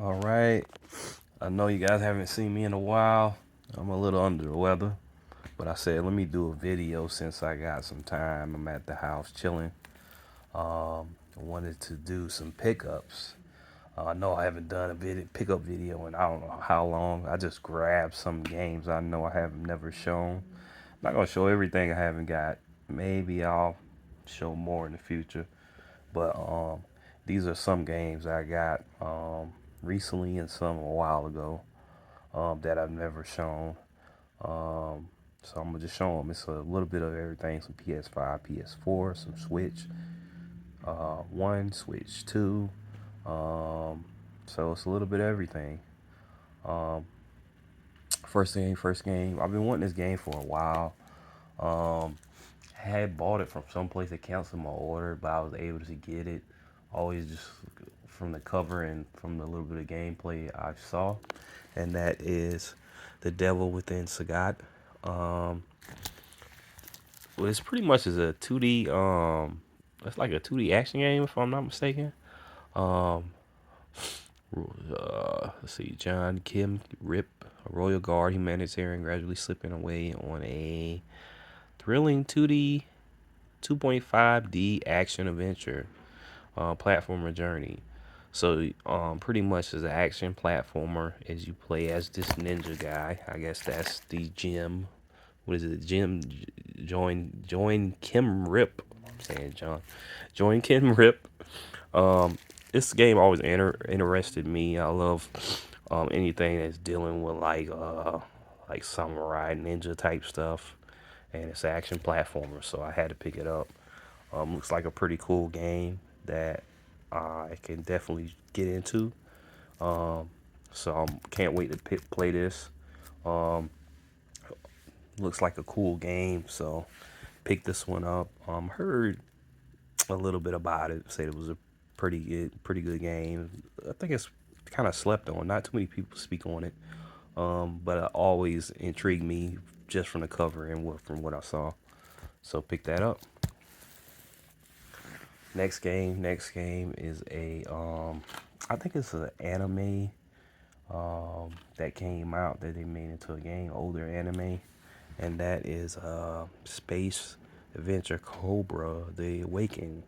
All right. I know you guys haven't seen me in a while. I'm a little under the weather, but I said let me do a video since I got some time. I'm at the house chilling. I wanted to do some pickups. I know I haven't done a pickup video in I don't know how long. I just grabbed some games I know I have never shown. I'm not gonna show everything I haven't got. Maybe I'll show more in the future. But these are some games I got recently and some a while ago that I've never shown. Um, so I'm gonna just show them. It's a little bit of everything: some PS5, PS4, some Switch, One, Switch Two. Um, so it's a little bit of everything. Um, first game. I've been wanting this game for a while. Um, had bought it from someplace that canceled my order, but I was able to get it. Always just from the cover and from the little bit of gameplay I saw, and that is The Devil Within Sagat. Um, well, it's pretty much is a 2D. It's like a 2D action game if I'm not mistaken. Um, let's see, John Kim Rip, a royal guard humanitarian, gradually slipping away on a thrilling 2D 2.5D action adventure platformer journey. So, pretty much as an action platformer, as you play as this ninja guy. I guess that's the Jim. What is it? Jim join Kim Rip. I'm saying John. Join Kim Rip. Um, this game always interested me. I love anything that's dealing with like samurai ninja type stuff, and it's an action platformer, so I had to pick it up. Looks like a pretty cool game that I can definitely get into. Um, so I can't wait to play this. Um, looks like a cool game, so pick this one up. Heard a little bit about it. Said it was a pretty good game. I think it's kind of slept on. Not too many people speak on it, but it always intrigued me just from the cover and from what I saw. So pick that up. Next game is I think it's an anime that came out that they made into a game, older anime, and that is Space Adventure Cobra: The Awakening.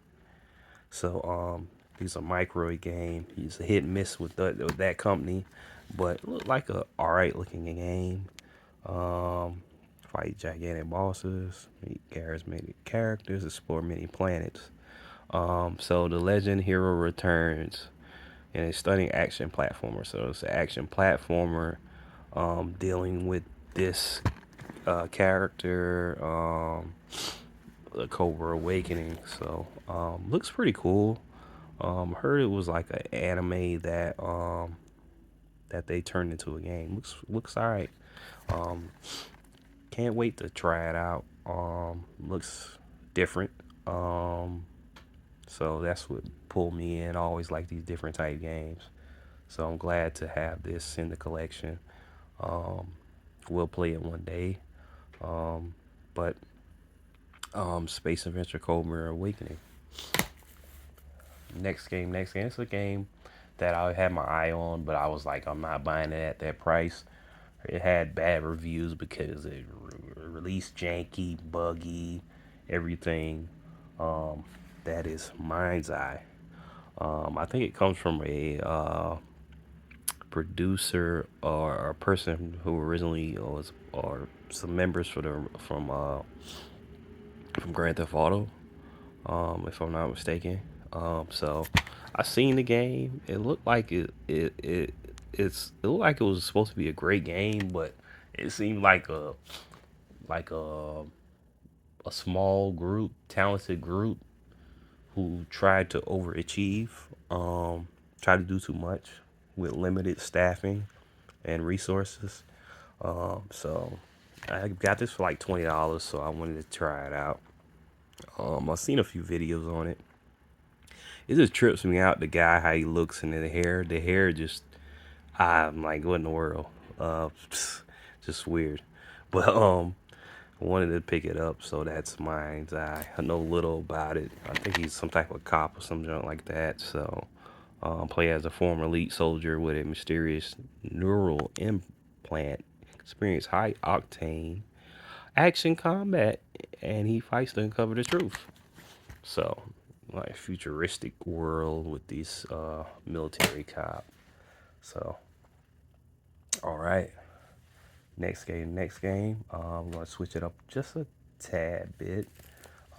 So he's a micro game. He's a hit and miss with that company, but it looked like a alright looking game. Um, Fight gigantic bosses, meet charismatic characters, explore many planets. So the legend hero returns in a stunning action platformer. So it's an action platformer dealing with this character, the Cobra Awakening. So looks pretty cool. Heard it was like an anime that they turned into a game. Looks alright. Um, can't wait to try it out. Looks different. Um, So that's what pulled me in. I always like these different type games. So I'm glad to have this in the collection. Um, we'll play it one day. Um, but Space Adventure Cobra Awakening. Next game. It's a game that I had my eye on, but I was like, I'm not buying it at that price. It had bad reviews because it released janky, buggy, everything. Um, that is Mind's Eye. I think it comes from a producer or a person who originally was or some members from Grand Theft Auto, if I'm not mistaken. So I seen the game. It looked like it looked like it was supposed to be a great game, but it seemed like a small group, talented group who tried to overachieve, tried to do too much with limited staffing and resources. So I got this for like $20, so I wanted to try it out. I've seen a few videos on it. It just trips me out the guy how he looks and the hair. The hair just I'm like, what in the world? Just weird. But I wanted to pick it up, so that's mine. I know little about it. I think he's some type of cop or some junk like that. So Play as a former elite soldier with a mysterious neural implant. Experience high octane action combat, and he fights to uncover the truth. So, like futuristic world with these military cop. So, all right. Next game. Next game. I'm gonna switch it up just a tad bit.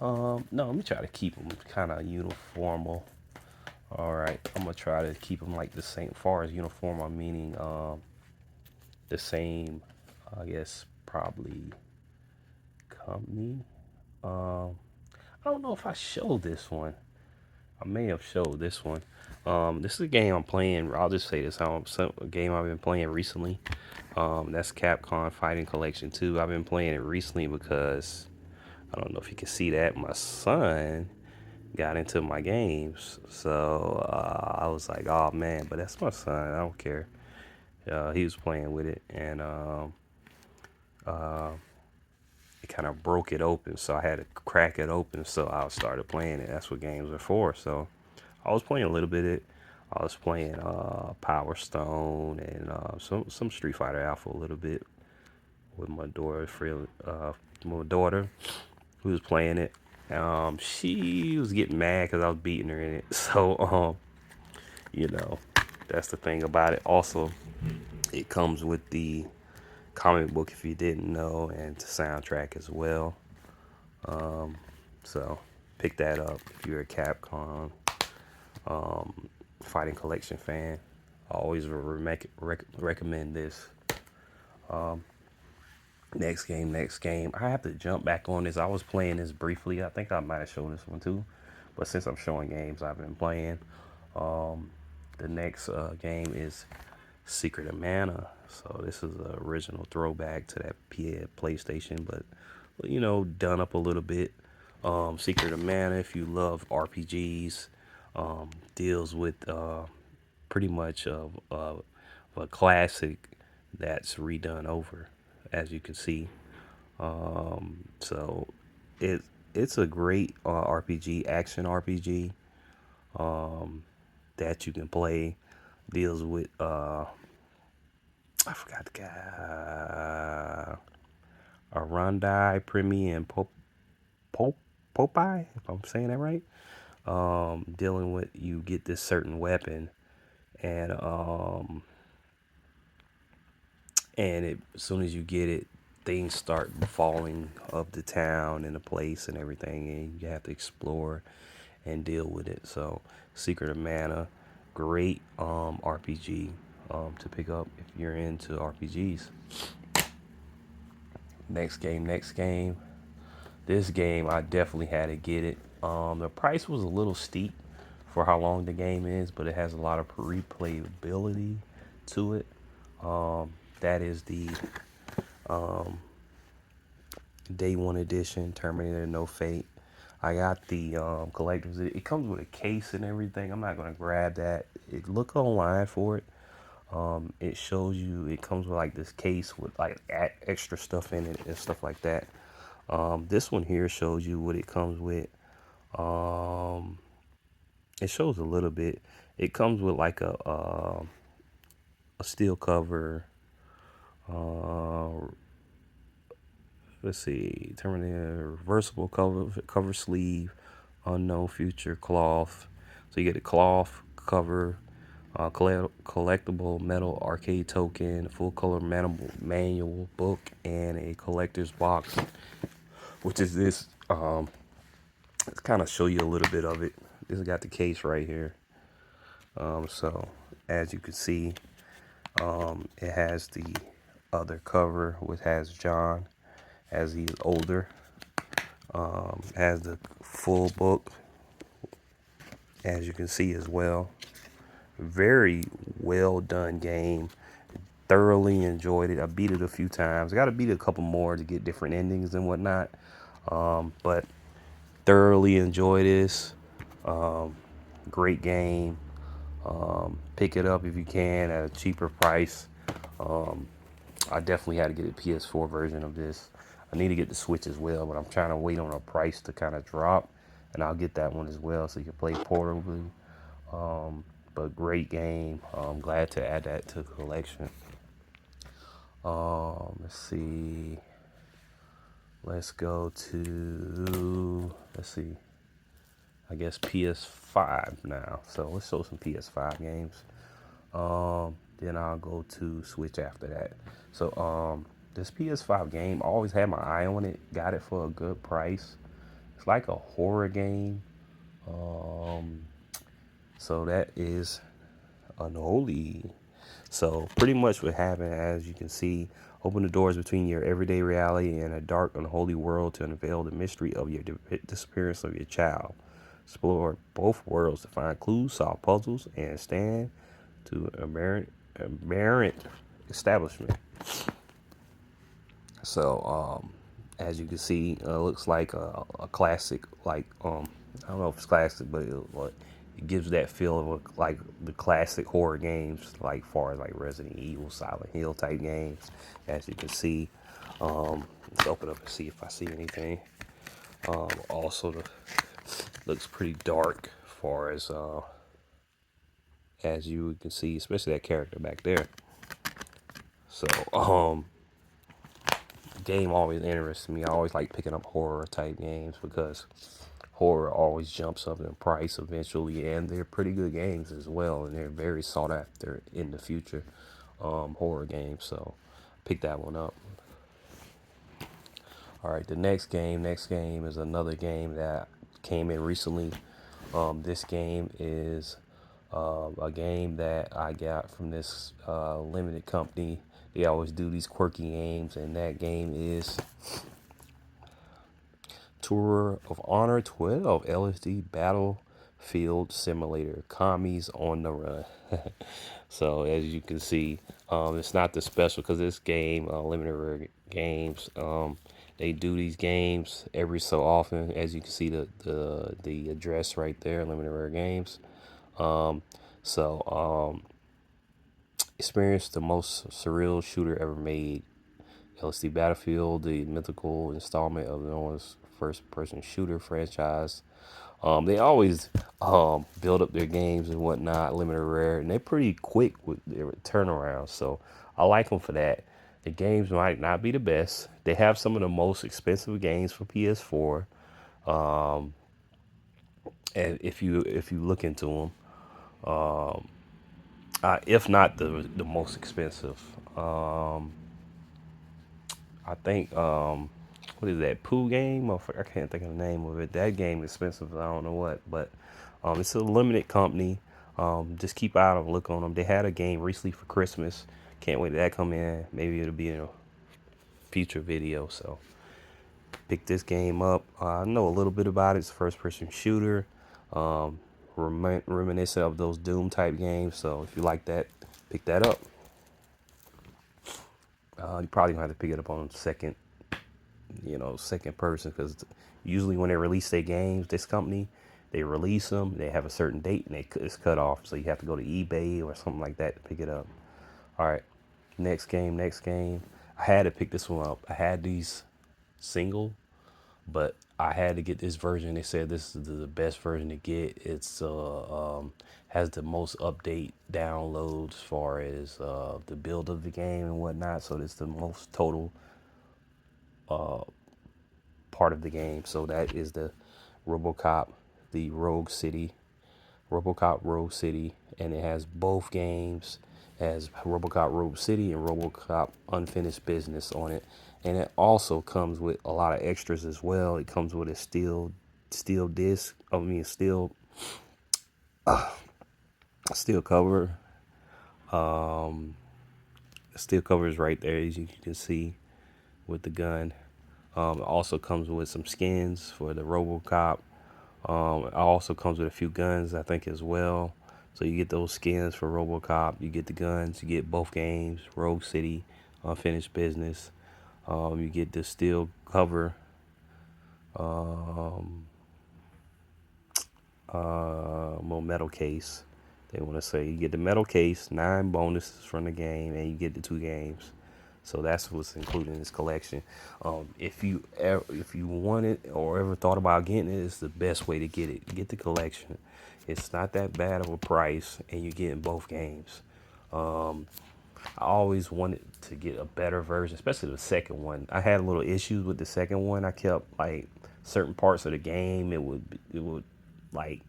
No, let me try to keep them kind of uniformal. All right, I'm gonna try to keep them like the same. Far as uniform, I'm meaning the same. I guess probably company. Um, I don't know if I showed this one. I may have showed this one. This is a game I'm playing. I'll just say this: a game I've been playing recently. That's Capcom Fighting Collection 2. I've been playing it recently because I don't know if you can see that my son got into my games. So I was like, oh man, but that's my son. I don't care. He was playing with it, and uh, it kind of broke it open. So I had to crack it open. So I started playing it. That's what games are for. So I was playing a little bit of it. I was playing Power Stone and some Street Fighter Alpha a little bit with my daughter, who was playing it. She was getting mad because I was beating her in it. So you know, that's the thing about it. Also, it comes with the comic book if you didn't know, and the soundtrack as well. So pick that up if you're a Capcom Fighting Collection fan. I always recommend this. Next game. I have to jump back on this. I was playing this briefly. I think I might have shown this one too. But since I'm showing games I've been playing, the next game is Secret of Mana. So this is an original throwback to that PlayStation, but done up a little bit. Secret of Mana, if you love RPGs, deals with pretty much of a classic that's redone over, as you can see. So it it's a great RPG, action RPG that you can play. Deals with I forgot the guy, Arandai Premium Popeye, if I'm saying that right. Dealing with, you get this certain weapon, and as soon as you get it, things start falling of the town and the place and everything, and you have to explore and deal with it. So, Secret of Mana, great RPG to pick up if you're into RPGs. Next game. This game, I definitely had to get it. The price was a little steep for how long the game is, but it has a lot of replayability to it. That is the Day One Edition Terminator No Fate. I got the collector's. It comes with a case and everything. I'm not gonna grab that. Look online for it. It shows you. It comes with like this case with like extra stuff in it and stuff like that. This one here shows you what it comes with. Um, it shows a little bit. It comes with like a steel cover. Uh, let's see, Terminator reversible cover sleeve, unknown future cloth. So you get a cloth cover, collectible metal arcade token, full color manual book, and a collector's box, which is this. Let's kind of show you a little bit of it. This has got the case right here. So as you can see, it has the other cover, which has John as he's older. Has the full book, as you can see as well. Very well done game. Thoroughly enjoyed it. I beat it a few times. I got to beat it a couple more to get different endings and whatnot. But thoroughly enjoy this. Great game. Pick it up if you can at a cheaper price. I definitely had to get a PS4 version of this. I need to get the Switch as well, but I'm trying to wait on a price to kind of drop, and I'll get that one as well so you can play portably. but great game. I'm glad to add that to the collection. Let's see. Let's go to, let's see, I guess PS5 now. So let's show some PS5 games. Then I'll go to Switch after that. So this PS5 game, I always had my eye on it. Got it for a good price. It's like a horror game. So that is Unholy. So pretty much what happened, as you can see, open the doors between your everyday reality and a dark, unholy world to unveil the mystery of your disappearance of your child. Explore both worlds to find clues, solve puzzles, and stand to aberrant establishment. So, as you can see, looks like a classic, like I don't know if it's classic, but it gives that feel of like the classic horror games, like far as like Resident Evil, Silent Hill type games. As you can see, let's open up and see if I see anything. Also, looks pretty dark, far as you can see, especially that character back there. So, game always interests me. I always like picking up horror type games because horror always jumps up in price eventually, and they're pretty good games as well, and they're very sought after in the future. Horror games, so pick that one up. All right, the next game is another game that came in recently. This game is a game that I got from this limited company. They always do these quirky games, and that game is Tour of Honor 12 LSD Battlefield Simulator Commies on the Run. So as you can see, it's not the special because this game, limited rare games, they do these games every so often. As you can see the address right there, limited rare games. So experience the most surreal shooter ever made. LSD Battlefield, the mythical installment of the Noah's first-person shooter franchise. They always build up their games and whatnot, limited rare, and they're pretty quick with their turnaround. So I like them for that. The games might not be the best. They have some of the most expensive games for PS4, and if you look into them, if not the most expensive. I think what is that Pooh game? I can't think of the name of it. That game is expensive. I don't know what, but it's a limited company. Just keep out and look on them. They had a game recently for Christmas. Can't wait to that come in. Maybe it'll be in a future video. So pick this game up. I know a little bit about it. It's a first-person shooter, reminiscent of those Doom type games. So if you like that, pick that up. You probably gonna have to pick it up on second person because usually when they release their games, this company, they release them, they have a certain date and it's cut off. So you have to go to eBay or something like that to pick it up. All right, next game. I had to pick this one up. I had these single, but I had to get this version. They said this is the best version to get. It's has the most update downloads as far as the build of the game and whatnot. So it's the most total part of the game. So that is the RoboCop, the RoboCop Rogue City, and it has both games as RoboCop Rogue City and RoboCop Unfinished Business on it. And it also comes with a lot of extras as well. It comes with a steel disc. Steel cover. Steel cover is right there, as you can see, with the gun. It also comes with some skins for the RoboCop. It also comes with a few guns, I think, as well. So you get those skins for RoboCop. You get the guns. You get both games, Rogue City, Unfinished Business. You get the steel cover. Little metal case. They want to say you get the metal case, 9 bonuses from the game, and you get the 2 games. So that's what's included in this collection. If you want it or ever thought about getting it, it's the best way to get it. Get the collection. It's not that bad of a price, and you're getting both games. Um, I always wanted to get a better version, especially the second one. I had a little issues with the second one. I kept like certain parts of the game. It would like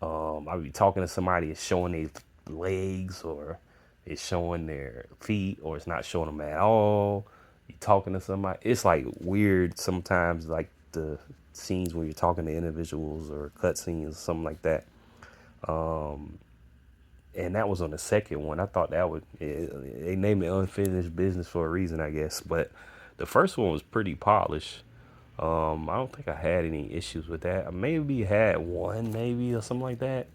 I'd be talking to somebody, it's showing their legs, or it's showing their feet, or it's not showing them at all. You talking to somebody, it's like weird sometimes, like the scenes when you're talking to individuals or cut scenes, something like that. And that was on the second one. I thought that would they named it unfinished business for a reason, I guess. But the first one was pretty polished. I don't think I had any issues with that. I maybe had one, maybe or something like that.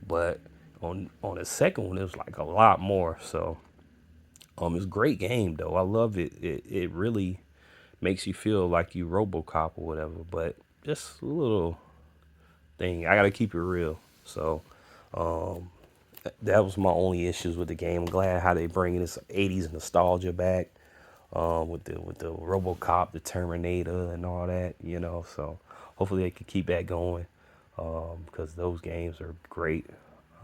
But on the second one, it was like a lot more. So it's a great game though. I love it. It really makes you feel like you RoboCop or whatever. But just a little thing. I gotta keep it real. So that was my only issues with the game. I'm glad how they bringing this '80s nostalgia back, with the RoboCop, the Terminator, and all that. So hopefully they can keep that going, because those games are great.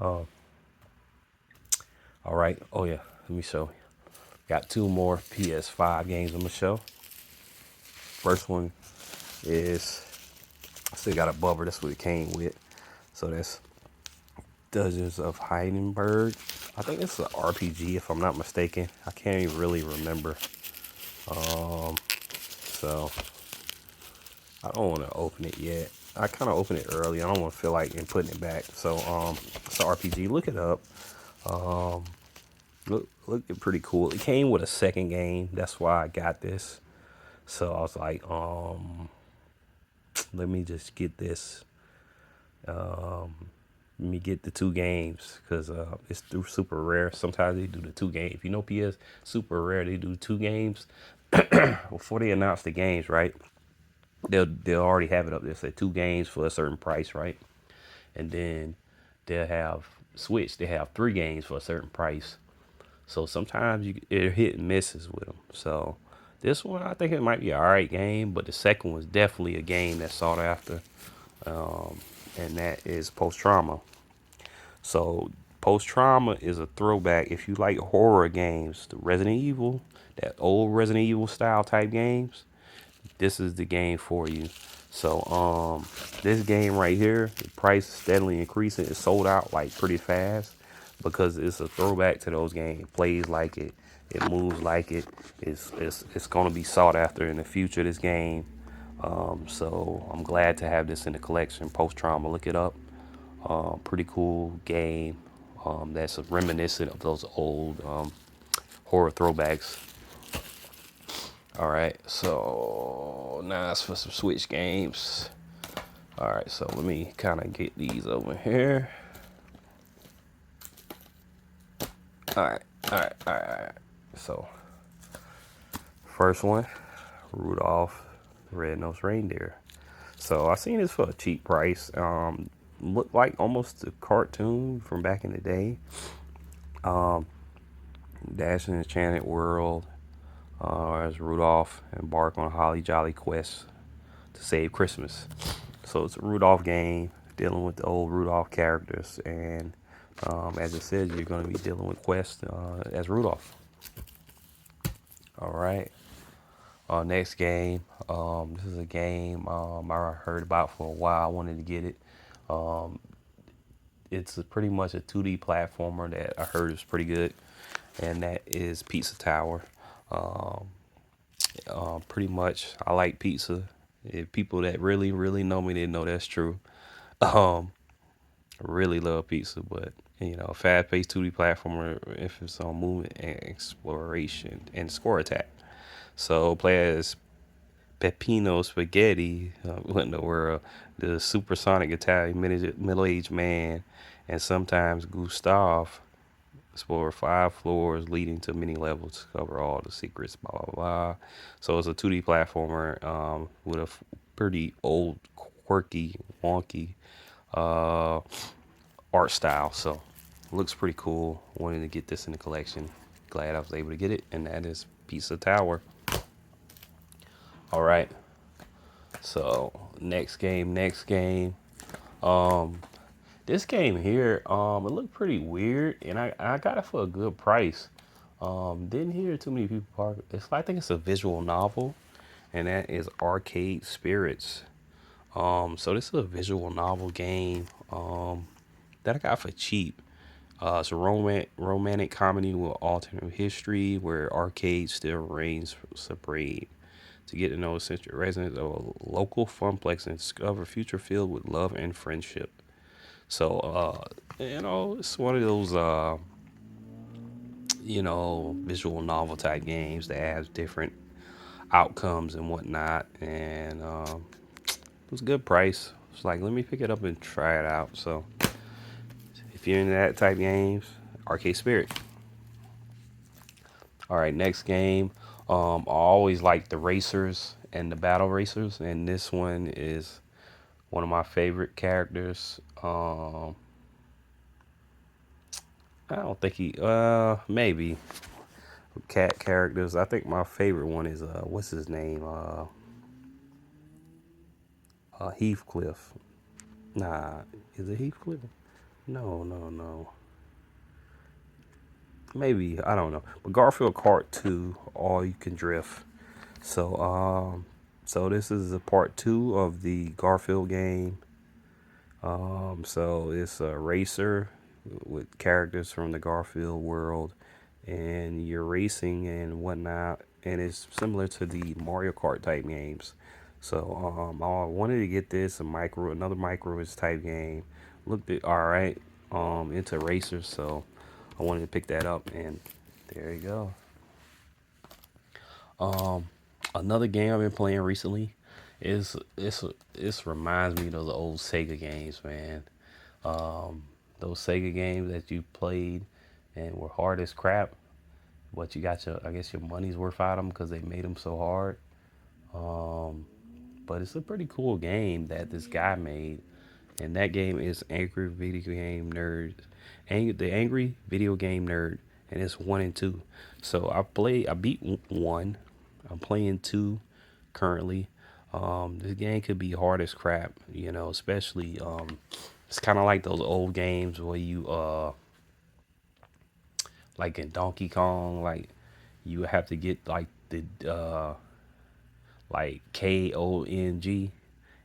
Um, all right. Oh yeah, let me show you. Got two more PS5 games I'm gonna show. First one is, I still got a bubber. That's what it came with. So that's Dungeons of Heidenberg. I think it's an RPG if I'm not mistaken. I can't even really remember. So I don't want to open it yet. I kind of opened it early. I don't want to feel like putting it back. So it's an RPG. Look it up. Um, look it pretty cool. It came with a second game. That's why I got this. So I was like, let me just get this. Um, Let me get the two games, because it's through Super Rare. Sometimes they do the two games. If you know PS Super Rare, they do two games before they announce the games, right? They'll already have it up there. Say two games for a certain price, right? And then they'll have Switch. They have three games for a certain price. So sometimes it hit and misses with them. So this one, I think it might be an alright game, but the second one's definitely a game that's sought after, and that is Post Trauma. So Post Trauma is a throwback. If you like horror games, the Resident Evil, that old Resident Evil style type games, this is the game for you. So this game right here, the price is steadily increasing. It's sold out like pretty fast because it's a throwback to those games. It plays like it, it moves like it. It's gonna be sought after in the future, this game. So I'm glad to have this in the collection. Post Trauma, look it up. Pretty cool game. That's reminiscent of those old horror throwbacks. All right, so now it's for some Switch games. All right, so let me kind of get these over here. All right. So first one, Rudolph the Red-Nosed Reindeer. So I seen this for a cheap price. Looked like almost a cartoon from back in the day. Dash in the Enchanted World, as Rudolph embark on a holly jolly quest to save Christmas. So it's a Rudolph game dealing with the old Rudolph characters, and as it says, you're going to be dealing with quests as Rudolph. All right. Next game. This is a game I heard about for a while. I wanted to get it. It's pretty much a 2D platformer that I heard is pretty good, and that is Pizza Tower. Um, Pretty much, I like pizza. If people that really, really know me, they know that's true. Um, I really love pizza, but fast-paced 2D platformer, if it's on movement and exploration and score attack. So play as Peppino Spaghetti, what in the world, the supersonic Italian middle-aged man, and sometimes Gustav explore 5 floors leading to many levels to cover all the secrets, blah, blah, blah. So it's a 2D platformer with a pretty old, quirky, wonky uh, art style. So looks pretty cool. Wanted to get this in the collection. Glad I was able to get it. And that is Pizza Tower. All right. So next game. This game here, it looked pretty weird, and I got it for a good price. Didn't hear too many people talk. I think it's a visual novel, and that is Arcade Spirits. So this is a visual novel game that I got for cheap. It's a romantic comedy with alternate history where arcade still reigns supreme. To get to know essential residents of a local funplex and discover a future filled with love and friendship. So, it's one of those, visual novel type games that has different outcomes and whatnot. And it was a good price. It's like, let me pick it up and try it out. So, if you're into that type games, Arcade Spirit. All right, next game. I always like the racers and the battle racers, and this one is one of my favorite characters. I don't think maybe cat characters. I think my favorite one is what's his name? Heathcliff. Nah, is it Heathcliff? No, no, no. Maybe I don't know. But Garfield Kart 2, All You Can Drift. So so this is a part 2 of the Garfield game. So it's a racer with characters from the Garfield world, and you're racing and whatnot, and it's similar to the Mario Kart type games. So I wanted to get this another micro type game. Looked it all right. Into racers, so I wanted to pick that up, and there you go. Another game I've been playing recently is this reminds me of those old Sega games, man. Those Sega games that you played and were hard as crap, but you got I guess your money's worth out of them because they made them so hard. But it's a pretty cool game that this guy made, and that game is The Angry Video Game Nerd, and it's 1 and 2. So I beat one. I'm playing two currently. This game could be hard as crap, especially it's kind of like those old games where you like in Donkey Kong, like you have to get like the like KONG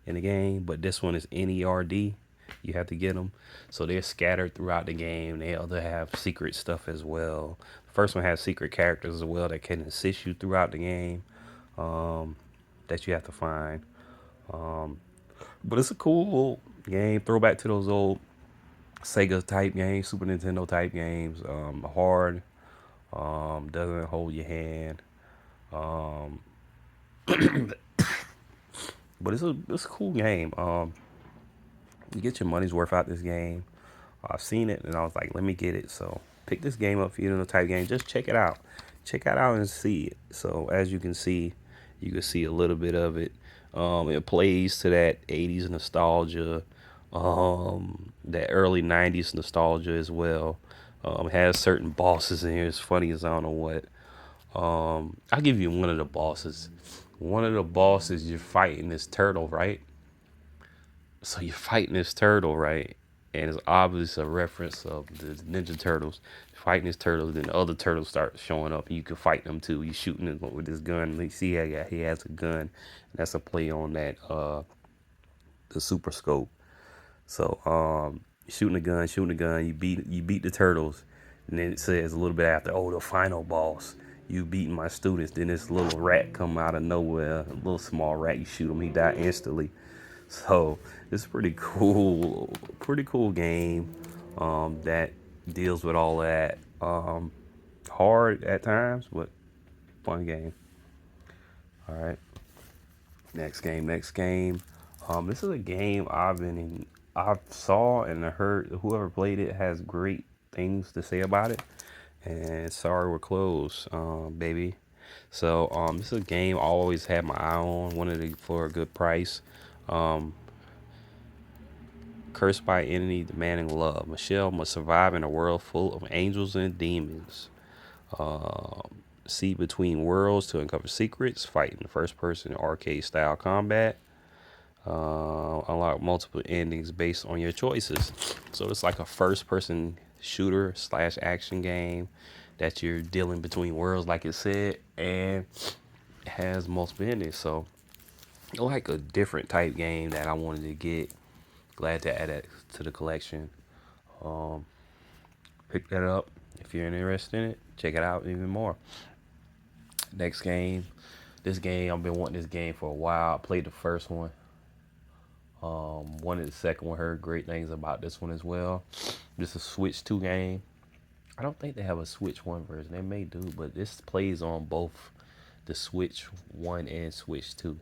in the game, but this one is NERD. You have to get them, so they're scattered throughout the game. They other have secret stuff as well. The first one has secret characters as well that can assist you throughout the game, that you have to find. But it's a cool game. Throwback to those old Sega type games, Super Nintendo type games. Hard, doesn't hold your hand. But it's a cool game. You get your money's worth out this game. I've seen it and I was like, let me get it. So pick this game up if you're in the type game. Just check it out. Check it out and see it. So as you can see a little bit of it. It plays to that 80s nostalgia, that early 90s nostalgia as well. It has certain bosses in here. It's funny as I don't know what. I'll give you one of the bosses. One of the bosses, you're fighting this turtle, right? So you're fighting this turtle, right? And it's obvious a reference of the Ninja Turtles. Fighting this turtle, then the other turtles start showing up. And you can fight them too. You shooting them with this gun. And you see, he has a gun. And that's a play on that the Super Scope. So shooting the gun. You beat the turtles, and then it says a little bit after, oh, the final boss. You beating my students. Then this little rat come out of nowhere, a little small rat. You shoot him, he die instantly. So it's pretty cool game that deals with all that. Hard at times, but fun game. All right, next game. This is a game I saw and I heard whoever played it has great things to say about it. And sorry, we're closed, baby. So this is a game I always had my eye on. Wanted it for a good price. Um, Cursed by entity demanding love, Michelle must survive in a world full of angels and demons. See between worlds to uncover secrets, fight in first person arcade style combat. Unlock multiple endings based on your choices. So it's like a first person shooter slash action game that you're dealing between worlds, like it said, and has multiple endings. So like a different type game that I wanted to get. Glad to add it to the collection. Um, Pick that up if you're interested in it. Check it out even more. Next game. This game, I've been wanting this game for a while. I played the first one. Wanted the second one. Heard great things about this one as well. This is a Switch 2 game. I don't think they have a Switch 1 version. They may do, but this plays on both the Switch 1 and Switch 2.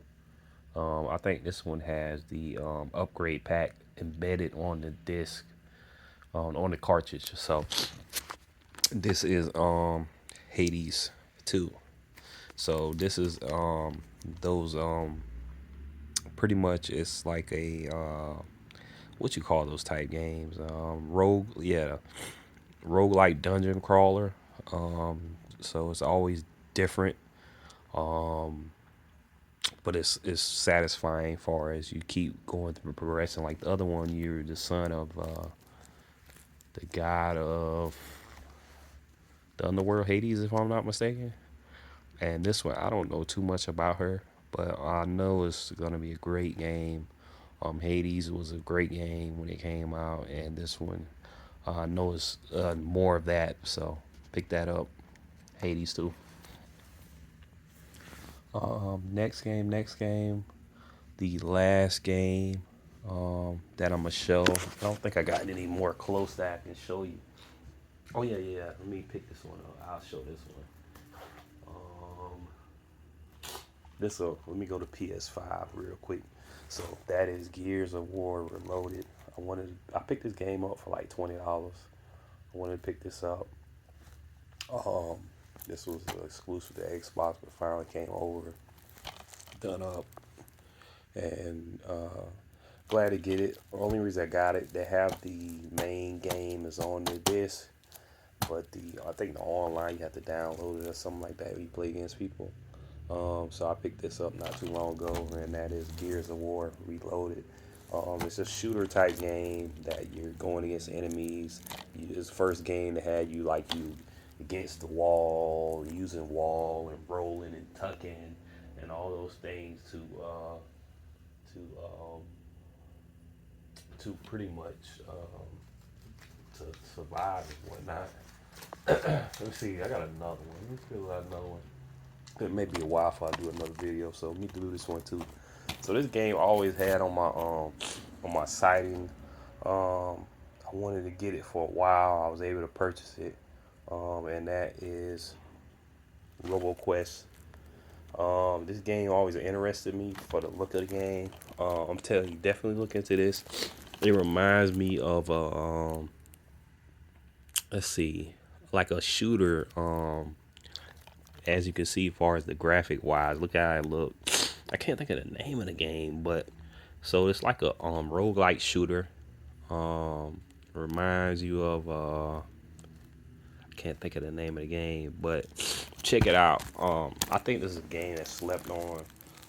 I think this one has the upgrade pack embedded on the disc, on the cartridge. So this is Hades 2. So this is those pretty much it's like a what you call those type games? Roguelike dungeon crawler. So it's always different. Um, but it's satisfying far as you keep going through progressing. Like the other one, you're the son of the god of the underworld, Hades, if I'm not mistaken. And this one, I don't know too much about her, but I know it's gonna be a great game. Hades was a great game when it came out, and this one, I know it's more of that. So pick that up, Hades too. Next game, the last game that I'm gonna show. I don't think I got any more close that I can show you. Oh yeah. Let me pick this one up. I'll show this one. Um, Let me go to PS5 real quick. So that is Gears of War Reloaded. I picked this game up for like $20. I wanted to pick this up. Um, this was exclusive to Xbox, but finally came over, done up, and glad to get it. The only reason I got it, they have the main game is on the disc, but I think the online you have to download it or something like that if you play against people. So I picked this up not too long ago, and that is Gears of War Reloaded. It's a shooter type game that you're going against enemies. It's the first game that had you against the wall, using wall and rolling and tucking and all those things to to pretty much to survive and whatnot. Let me see. I got another one. Let me see if I got another one. It may be a while before I do another video, so let me do this one too. So this game I always had on my sighting. I wanted to get it for a while. I was able to purchase it, and that is RoboQuest. This game always interested me for the look of the game. I'm telling you, definitely look into this. It reminds me of let's see, like a shooter. As you can see, as far as the graphic wise, look how it look. I can't think of the name of the game, but so it's like a roguelike shooter. Reminds you of I can't think of the name of the game, but check it out. I think this is a game that slept on.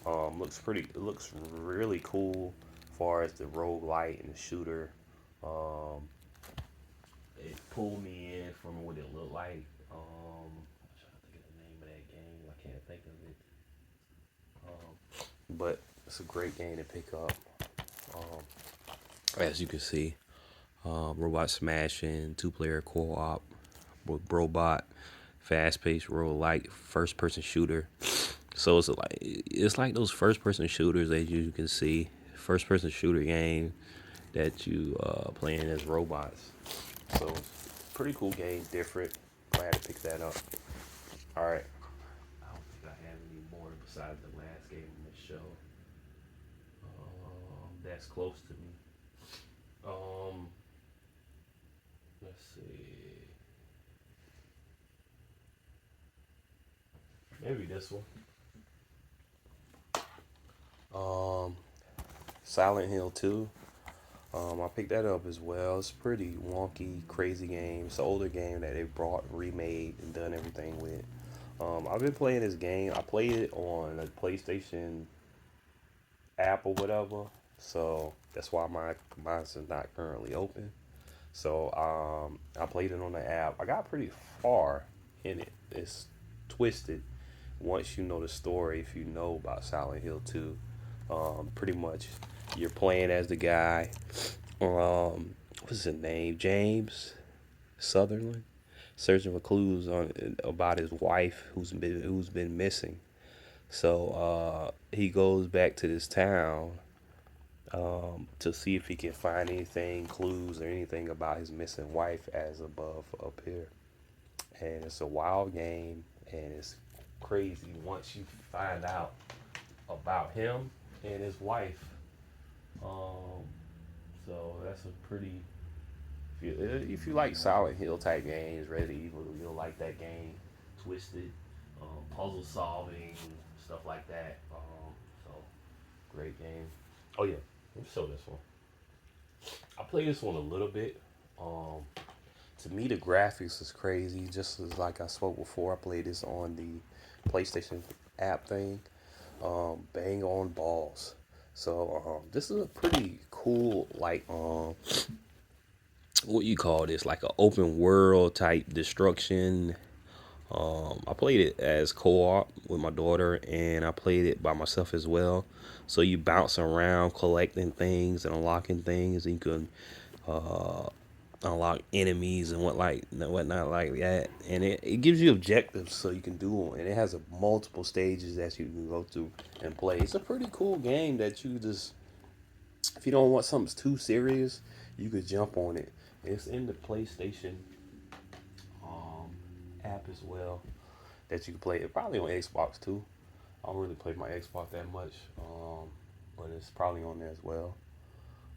It looks really cool as far as the roguelite and the shooter. Um, it pulled me in from what it looked like. I'm trying to think of the name of that game. I can't think of it. But it's a great game to pick up. Um, as you can see, robot smashing, two-player co-op with robot, fast-paced roguelike first-person shooter. So it's like those first-person shooters that you can see, first-person shooter game that you playing as robots. So pretty cool game, different. Glad to pick that up. All right. I don't think I have any more besides the last game in the show. That's close to me. Let's see. Maybe this one. Um, Silent Hill 2. I picked that up as well. It's pretty wonky, crazy game. It's an older game that they brought, remade, and done everything with. I've been playing this game. I played it on a PlayStation app or whatever, So that's why mine's is not currently open. So I played it on the app. I got pretty far in it. It's twisted. Once you know the story, if you know about Silent Hill 2, pretty much you're playing as the guy. What's his name? James Sutherland, searching for clues on about his wife who's been missing. So he goes back to this town to see if he can find anything, clues or anything about his missing wife as above up here. And it's a wild game, and it's crazy once you find out about him and his wife. Um, so that's a pretty. If you like Silent Hill type games, Resident Evil, you'll like that game. Twisted, puzzle solving, stuff like that. So great game. Oh yeah, let me show this one. I played this one a little bit. Um, to me, the graphics is crazy. Just as like I spoke before, I played this on the PlayStation app thing. Bang on balls. So this is a pretty cool, like what you call this, like an open world type destruction. I played it as co-op with my daughter, and I played it by myself as well. So you bounce around collecting things and unlocking things, and you can uh, unlock enemies and whatnot like that. And it gives you objectives so you can do them. And it has multiple stages that you can go through and play. It's a pretty cool game that you just, if you don't want something too serious, you could jump on it. It's in the PlayStation um, app as well that you can play it. Probably on Xbox too. I don't really play my Xbox that much, but it's probably on there as well.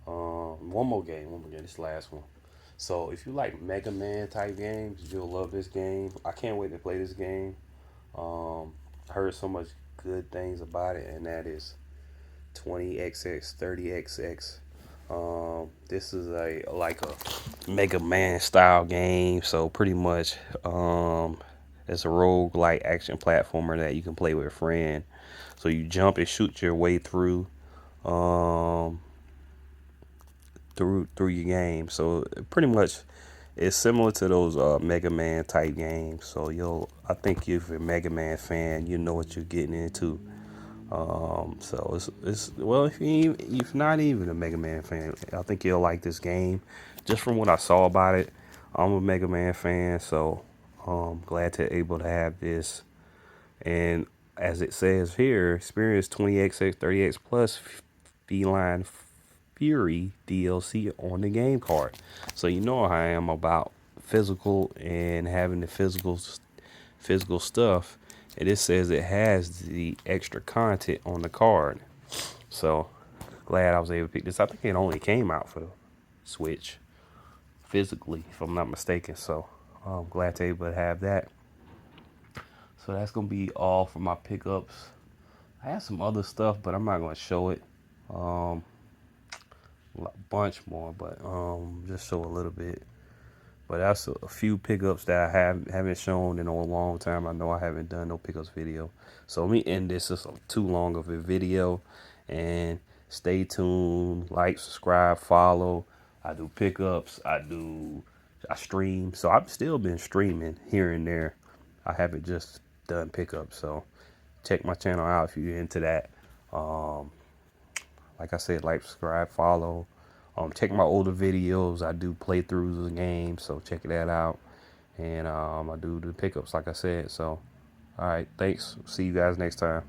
One more game. This last one. So if you like Mega Man type games, you'll love this game. I can't wait to play this game. I heard so much good things about it, and that is 20XX, 30XX. This is a like a Mega Man style game. So pretty much, it's a rogue like action platformer that you can play with a friend. So you jump and shoot your way um, through your game. So pretty much it's similar to those Mega Man type games. So I think if you're a Mega Man fan, you know what you're getting into. So it's well, if not even a Mega Man fan, I think you'll like this game. Just from what I saw about it, I'm a Mega Man fan, so glad to able to have this. And as it says here, experience 20XX, 30X plus Feline Fury DLC on the game card. So you know how I am about physical and having the physical stuff. And it says it has the extra content on the card. So glad I was able to pick this. I think it only came out for the Switch physically, if I'm not mistaken. So I'm glad to be able to have that. So that's gonna be all for my pickups. I have some other stuff, but I'm not gonna show it. Um, a bunch more, but just show a little bit. But that's a few pickups that I haven't shown in a long time. I know I haven't done no pickups video. So let me end this. It's too long of a video. And stay tuned. Like, subscribe, follow. I do pickups. I stream. So I've still been streaming here and there. I haven't just done pickups. So check my channel out if you're into that. Um, like I said, like, subscribe, follow. Check my older videos. I do playthroughs of the game, so check that out. And I do the pickups, like I said. So, all right, thanks. See you guys next time.